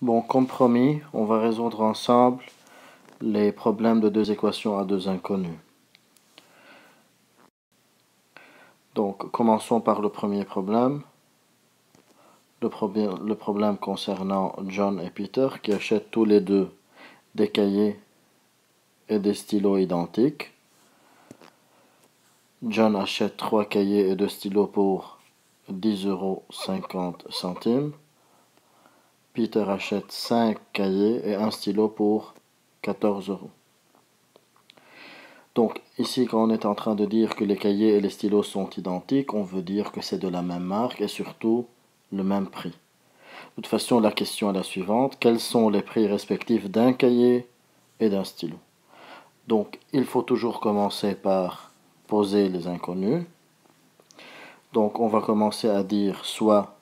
Bon, comme promis, on va résoudre ensemble les problèmes de deux équations à deux inconnus. Donc, commençons par le premier problème. Le problème concernant John et Peter qui achètent tous les deux des cahiers et des stylos identiques. John achète 3 cahiers et 2 stylos pour 10,50 €. Peter achète 5 cahiers et un stylo pour 14 €. Donc ici, quand on est en train de dire que les cahiers et les stylos sont identiques, on veut dire que c'est de la même marque et surtout le même prix. De toute façon, la question est la suivante. Quels sont les prix respectifs d'un cahier et d'un stylo? Donc il faut toujours commencer par poser les inconnus. Donc on va commencer à dire soit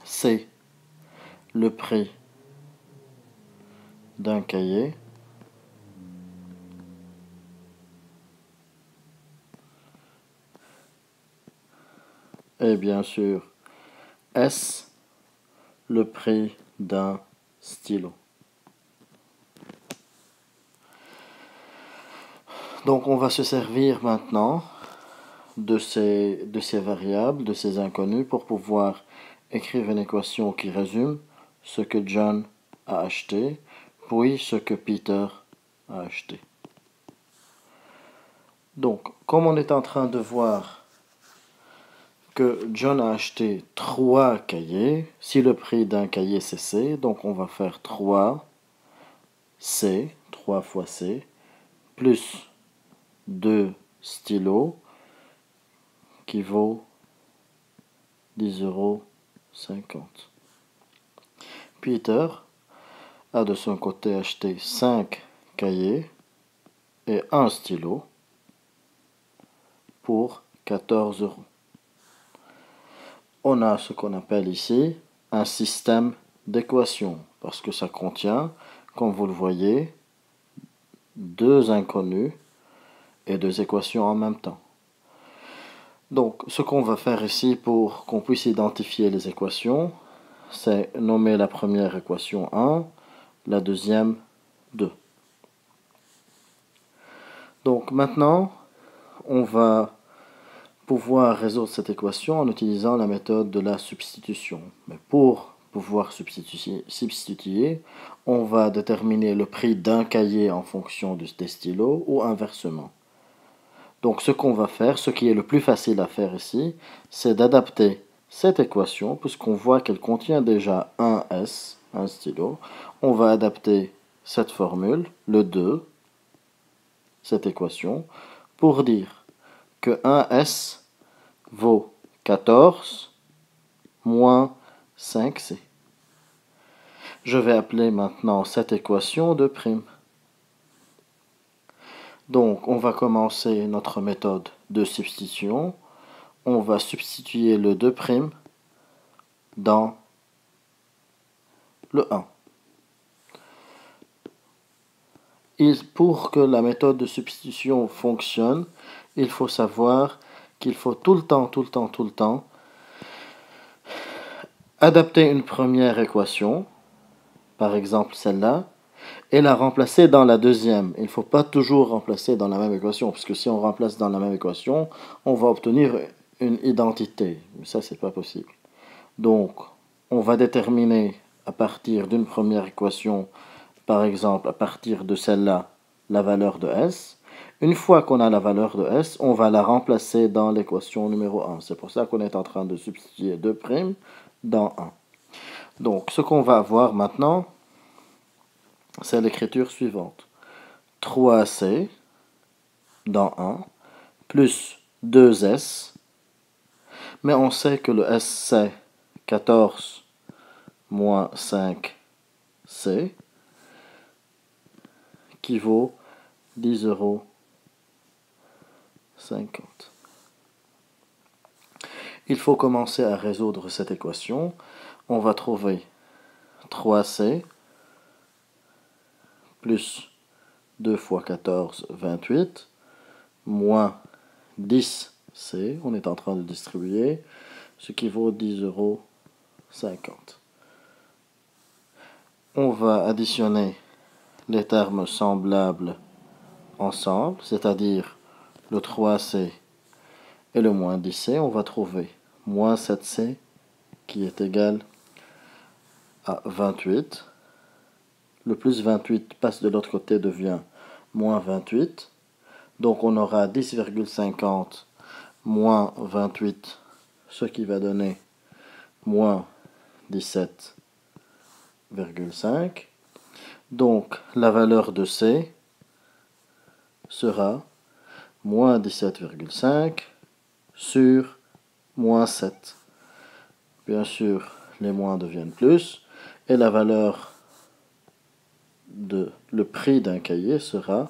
c'est le prix d'un cahier et bien sûr est-ce le prix d'un stylo. Donc on va se servir maintenant de ces variables, de ces inconnus, pour pouvoir écrire une équation qui résume ce que John a acheté, puis ce que Peter a acheté. Donc, comme on est en train de voir que John a acheté 3 cahiers, si le prix d'un cahier c'est C, donc on va faire 3C, 3 fois C, plus 2 stylos, qui vaut 10,50 €. Peter a de son côté acheté 5 cahiers et un stylo pour 14 €. On a ce qu'on appelle ici un système d'équations, parce que ça contient, comme vous le voyez, deux inconnus et deux équations en même temps. Donc, ce qu'on va faire ici pour qu'on puisse identifier les équations, c'est nommer la première équation 1, la deuxième 2. Donc maintenant, on va pouvoir résoudre cette équation en utilisant la méthode de la substitution. Mais pour pouvoir substituer, on va déterminer le prix d'un cahier en fonction des stylos ou inversement. Donc ce qu'on va faire, ce qui est le plus facile à faire ici, c'est d'adapter cette équation, puisqu'on voit qu'elle contient déjà un S, un stylo. On va adapter cette formule, le 2, cette équation, pour dire que 1S vaut 14 moins 5C. Je vais appeler maintenant cette équation 2'. Donc, on va commencer notre méthode de substitution. On va substituer le 2' dans le 1. Pour que la méthode de substitution fonctionne, il faut savoir qu'il faut tout le temps adapter une première équation, par exemple celle-là, et la remplacer dans la deuxième. Il ne faut pas toujours remplacer dans la même équation, parce que si on remplace dans la même équation, on va obtenir une identité. Mais ça, c'est pas possible. Donc, on va déterminer à partir d'une première équation, par exemple à partir de celle-là, la valeur de S. Une fois qu'on a la valeur de S, on va la remplacer dans l'équation numéro 1. C'est pour ça qu'on est en train de substituer 2' dans 1. Donc, ce qu'on va avoir maintenant, c'est l'écriture suivante. 3C dans 1 plus 2S. Mais on sait que le S, c'est 14 moins 5C, qui vaut 10,50 €. Il faut commencer à résoudre cette équation. On va trouver 3C plus 2 fois 14, 28, moins 10C, on est en train de distribuer, ce qui vaut 10,50 €. On va additionner les termes semblables ensemble, c'est-à-dire le 3C et le moins 10C. On va trouver moins 7C qui est égal à 28. Le plus 28 passe de l'autre côté, devient moins 28. Donc on aura 10,50 moins 28, ce qui va donner moins 17,5. Donc la valeur de C sera moins 17,5 sur moins 7. Bien sûr, les moins deviennent plus, et la valeur le prix d'un cahier sera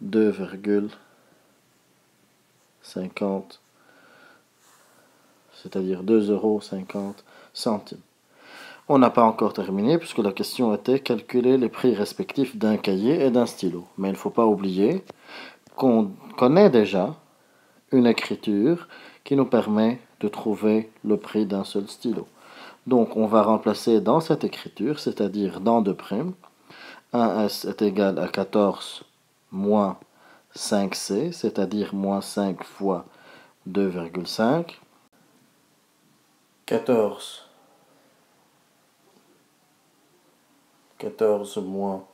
2,50, c'est-à-dire 2,50 €. On n'a pas encore terminé puisque la question était calculer les prix respectifs d'un cahier et d'un stylo. Mais il ne faut pas oublier qu'on connaît déjà une écriture qui nous permet de trouver le prix d'un seul stylo. Donc on va remplacer dans cette écriture, c'est-à-dire dans 2', 1S est égal à 14 moins 5C, c'est-à-dire moins 5 fois 2,5. 14 moins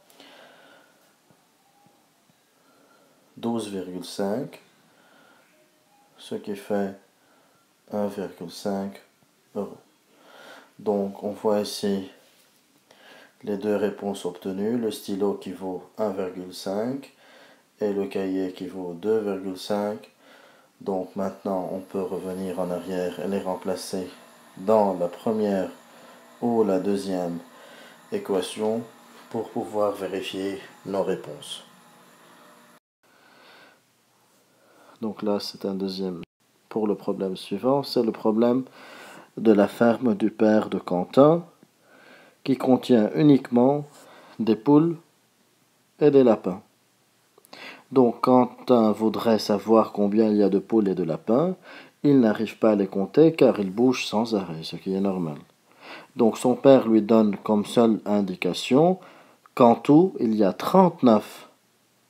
12,5, ce qui fait 1,5 €. Donc on voit ici les deux réponses obtenues, le stylo qui vaut 1,5 et le cahier qui vaut 2,5. Donc maintenant on peut revenir en arrière et les remplacer dans la première ou la deuxième équation pour pouvoir vérifier nos réponses. Donc là c'est un deuxième. Pour le problème suivant, c'est le problème de la ferme du père de Quentin qui contient uniquement des poules et des lapins. Donc Quentin voudrait savoir combien il y a de poules et de lapins. Il n'arrive pas à les compter car ils bougent sans arrêt, ce qui est normal. Donc son père lui donne comme seule indication qu'en tout il y a 39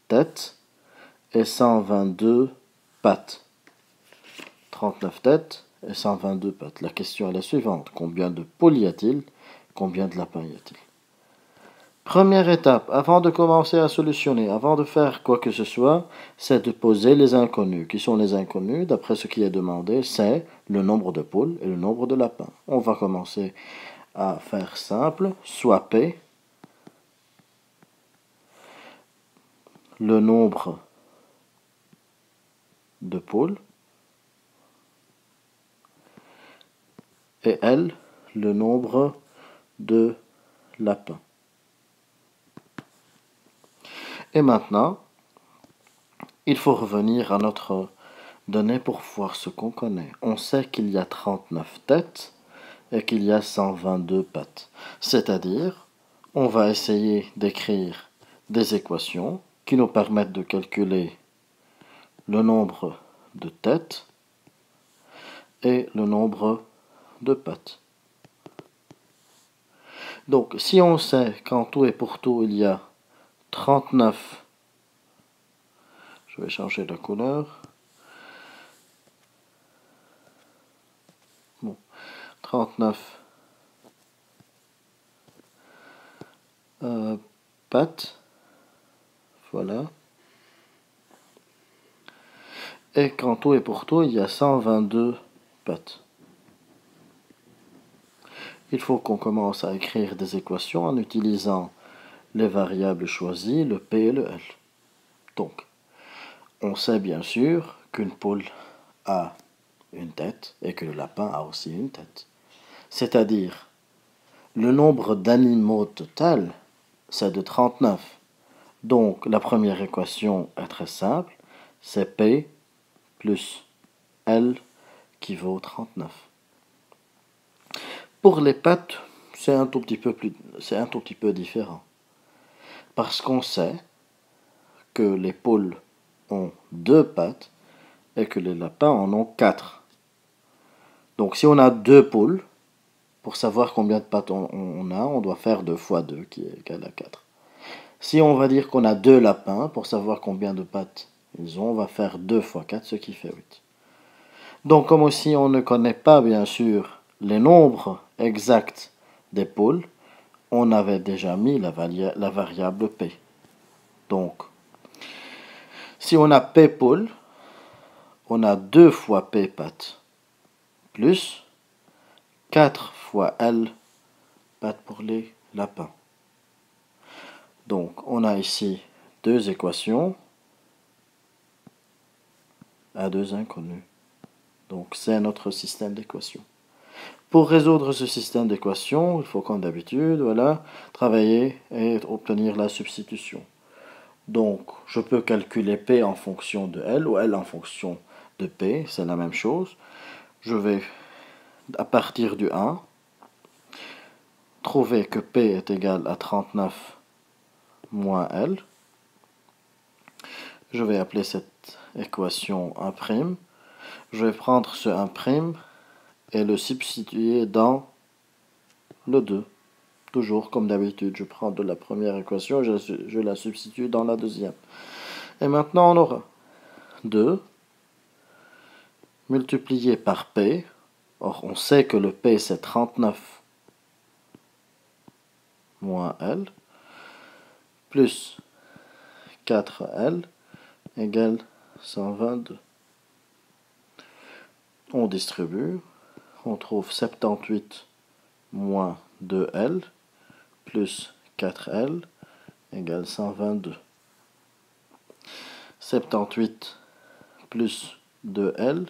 têtes et 122 pattes. 39 têtes et 122 pattes. La question est la suivante. Combien de poules y a-t-il? Combien de lapins y a-t-il? Première étape, avant de commencer à solutionner, avant de faire quoi que ce soit, c'est de poser les inconnus. Qui sont les inconnus? D'après ce qui est demandé, c'est le nombre de poules et le nombre de lapins. On va commencer à faire simple. Soit P, le nombre de poules, et L, le nombre de lapins. Et maintenant, il faut revenir à notre donnée pour voir ce qu'on connaît. On sait qu'il y a 39 têtes et qu'il y a 122 pattes. C'est-à-dire, on va essayer d'écrire des équations qui nous permettent de calculer le nombre de têtes et le nombre de pattes. Donc, si on sait qu'en tout et pour tout, il y a 39, je vais changer la couleur. Bon, 39 pattes, voilà. Et qu'en tout et pour tout, il y a 122 pattes. Il faut qu'on commence à écrire des équations en utilisant les variables choisies, le P et le L. Donc, on sait bien sûr qu'une poule a une tête et que le lapin a aussi une tête. C'est-à-dire, le nombre d'animaux total, c'est de 39. Donc, la première équation est très simple, c'est P plus L qui vaut 39. Pour les pattes, c'est un tout petit peu différent. Parce qu'on sait que les poules ont 2 pattes et que les lapins en ont 4. Donc si on a deux poules, pour savoir combien de pattes on a, on doit faire 2 fois 2 qui est égal à 4. Si on va dire qu'on a deux lapins, pour savoir combien de pattes ils ont, on va faire 2 fois 4, ce qui fait 8. Donc comme aussi on ne connaît pas bien sûr les nombres exacts des poules, on avait déjà mis la variable P. Donc, si on a P poules, on a 2 fois P pattes, plus 4 fois L pattes pour les lapins. Donc, on a ici deux équations à deux inconnus. Donc, c'est notre système d'équations. Pour résoudre ce système d'équations, il faut comme d'habitude, voilà, travailler et obtenir la substitution. Donc, je peux calculer P en fonction de L ou L en fonction de P, c'est la même chose. Je vais, à partir du 1, trouver que P est égal à 39 moins L. Je vais appeler cette équation 1'. Je vais prendre ce 1' et le substituer dans le 2. Toujours comme d'habitude, je prends de la première équation, je la substitue dans la deuxième. Et maintenant, on aura 2 multiplié par P. Or, on sait que le P, c'est 39 moins L, plus 4L égale 122. On distribue, on trouve 78 moins 2L, plus 4L égale 122. 78 plus 2L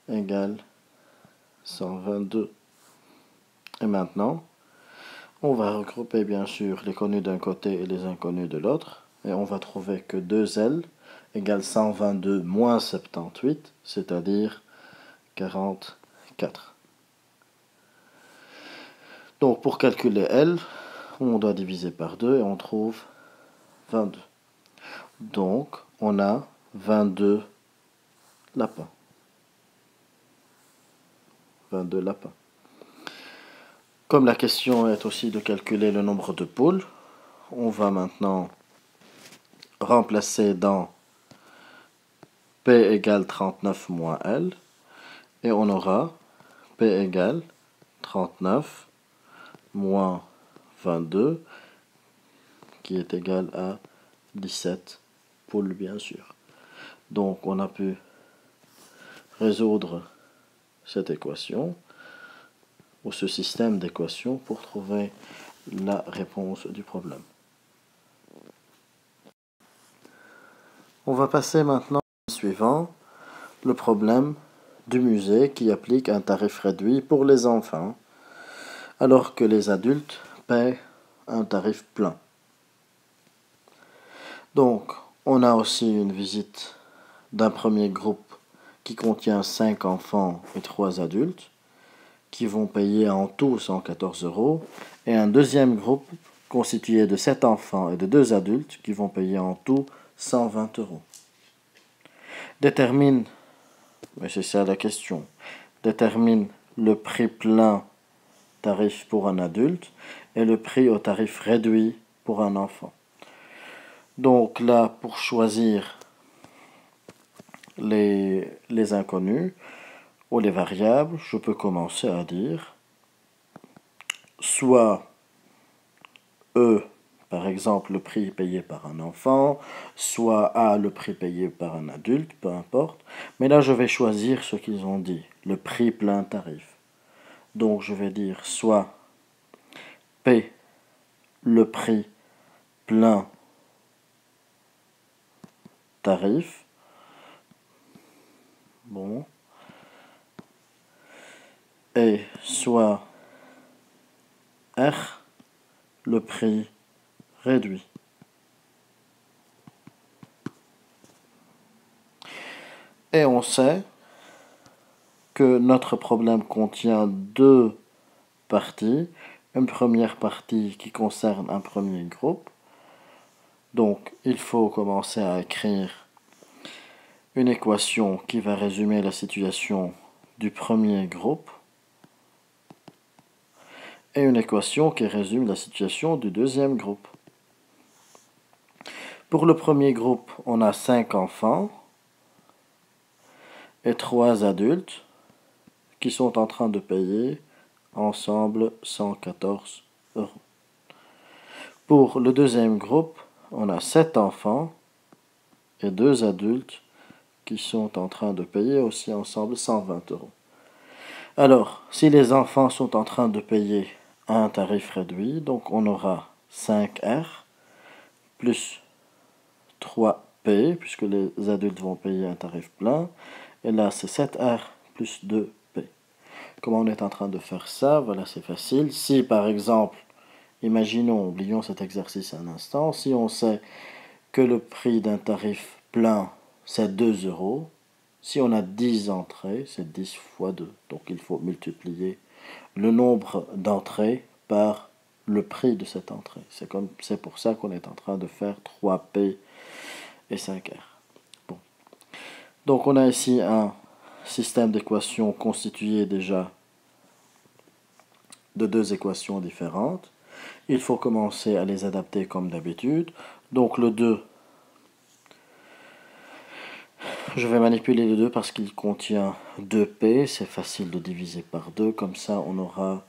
égale 122. Et maintenant, on va regrouper bien sûr les connus d'un côté et les inconnus de l'autre. Et on va trouver que 2L égale 122 moins 78, c'est-à-dire 44. Donc pour calculer L, on doit diviser par 2 et on trouve 22. Donc on a 22 lapins. 22 lapins. Comme la question est aussi de calculer le nombre de poules, on va maintenant remplacer dans P égale 39 moins L, et on aura P égale 39 moins 22, qui est égal à 17 poules, bien sûr. Donc on a pu résoudre cette équation, ou ce système d'équations, pour trouver la réponse du problème. On va passer maintenant au suivant, le problème du musée qui applique un tarif réduit pour les enfants, alors que les adultes paient un tarif plein. Donc, on a aussi une visite d'un premier groupe qui contient 5 enfants et 3 adultes, qui vont payer en tout 114 €, et un deuxième groupe constitué de 7 enfants et de 2 adultes qui vont payer en tout 120 €. Détermine, mais c'est ça la question, détermine le prix plein tarif pour un adulte et le prix au tarif réduit pour un enfant. Donc là, pour choisir les inconnus ou les variables, je peux commencer à dire soit E, par exemple, le prix payé par un enfant, soit A, le prix payé par un adulte, peu importe. Mais là, je vais choisir ce qu'ils ont dit, le prix plein tarif. Donc, je vais dire soit P, le prix plein tarif. Bon. Et soit R, le prix réduit. Et on sait que notre problème contient deux parties. Une première partie qui concerne un premier groupe. Donc, il faut commencer à écrire une équation qui va résumer la situation du premier groupe et une équation qui résume la situation du deuxième groupe. Pour le premier groupe, on a 5 enfants et 3 adultes qui sont en train de payer ensemble 114 euros. Pour le deuxième groupe, on a 7 enfants et 2 adultes qui sont en train de payer aussi ensemble 120 euros. Alors, si les enfants sont en train de payer un tarif réduit, donc on aura 5R plus 3P, puisque les adultes vont payer un tarif plein, et là c'est 7R plus 2P. Comment on est en train de faire ça? Voilà, c'est facile. Si par exemple, imaginons, oublions cet exercice un instant, si on sait que le prix d'un tarif plein c'est 2 euros, si on a 10 entrées, c'est 10 fois 2. Donc il faut multiplier le nombre d'entrées par le prix de cette entrée. C'est pour ça qu'on est en train de faire 3P et 5R. Bon. Donc on a ici un système d'équations constitué déjà de 2 équations différentes. Il faut commencer à les adapter comme d'habitude. Donc le 2, je vais manipuler le 2 parce qu'il contient 2P. C'est facile de diviser par 2. Comme ça, on aura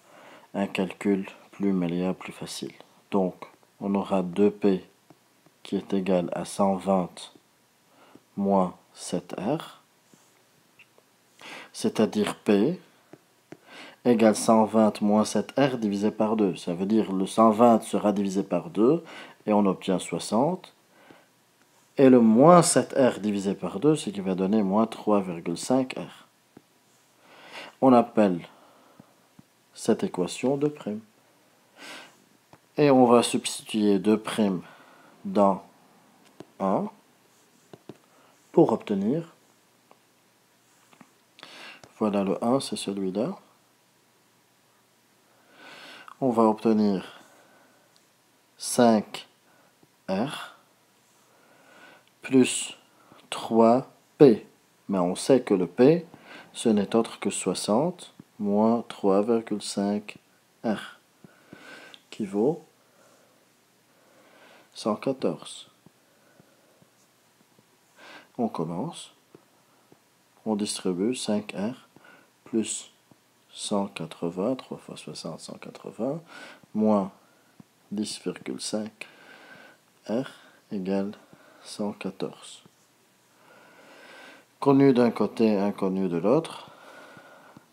un calcul plus malléable, plus facile. Donc, on aura 2P qui est égal à 120 moins 7R. C'est-à-dire P égale 120 moins 7R divisé par 2. Ça veut dire le 120 sera divisé par 2 et on obtient 60. Et le moins 7R divisé par 2, ce qui va donner moins 3,5R. On appelle cette équation 2'. Et on va substituer 2' dans 1 pour obtenir, voilà le 1, c'est celui-là. On va obtenir 5R plus 3P. Mais on sait que le P, ce n'est autre que 60 moins 3,5R, qui vaut 114. On commence. On distribue 5R plus 180, 3 fois 60, 180, moins 10,5R égale 114. Connu d'un côté, inconnu de l'autre.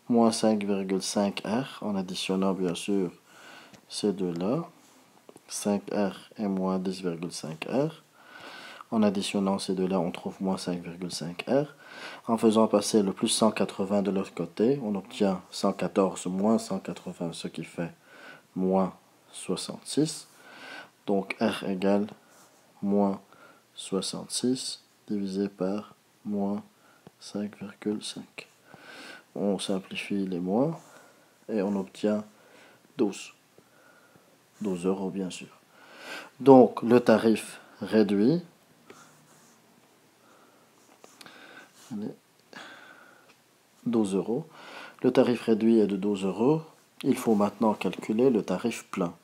Moins 5,5R en additionnant bien sûr ces deux-là. 5R et moins 10,5R. En additionnant ces deux-là, on trouve moins 5,5R. En faisant passer le plus 180 de l'autre côté, on obtient 114 moins 180, ce qui fait moins 66. Donc R égale moins 66 divisé par moins 5,5. On simplifie les moins et on obtient 12. 12 euros bien sûr. Donc le tarif réduit 12 euros. Le tarif réduit est de 12 euros. Il faut maintenant calculer le tarif plein.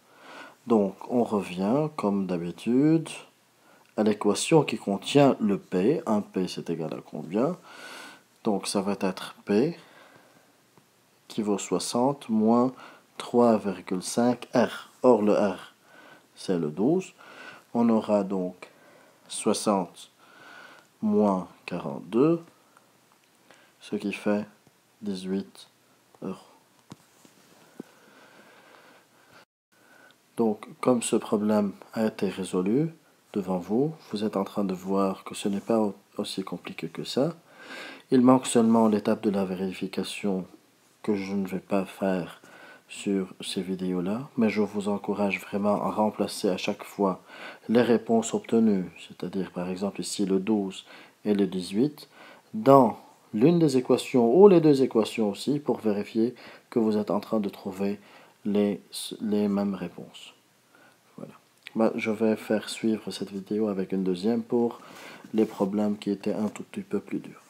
Donc on revient comme d'habitude à l'équation qui contient le P. Un P c'est égal à combien? Donc ça va être P qui vaut 60 moins 3,5R. Or le R c'est le 12. On aura donc 60 moins 42, ce qui fait 18 euros. Donc, comme ce problème a été résolu devant vous, vous êtes en train de voir que ce n'est pas aussi compliqué que ça. Il manque seulement l'étape de la vérification que je ne vais pas faire sur ces vidéos-là, mais je vous encourage vraiment à remplacer à chaque fois les réponses obtenues, c'est-à-dire par exemple ici le 12 et le 18, dans l'une des équations ou les deux équations aussi pour vérifier que vous êtes en train de trouver les mêmes réponses. Voilà. Je vais faire suivre cette vidéo avec une deuxième pour les problèmes qui étaient un tout petit peu plus durs.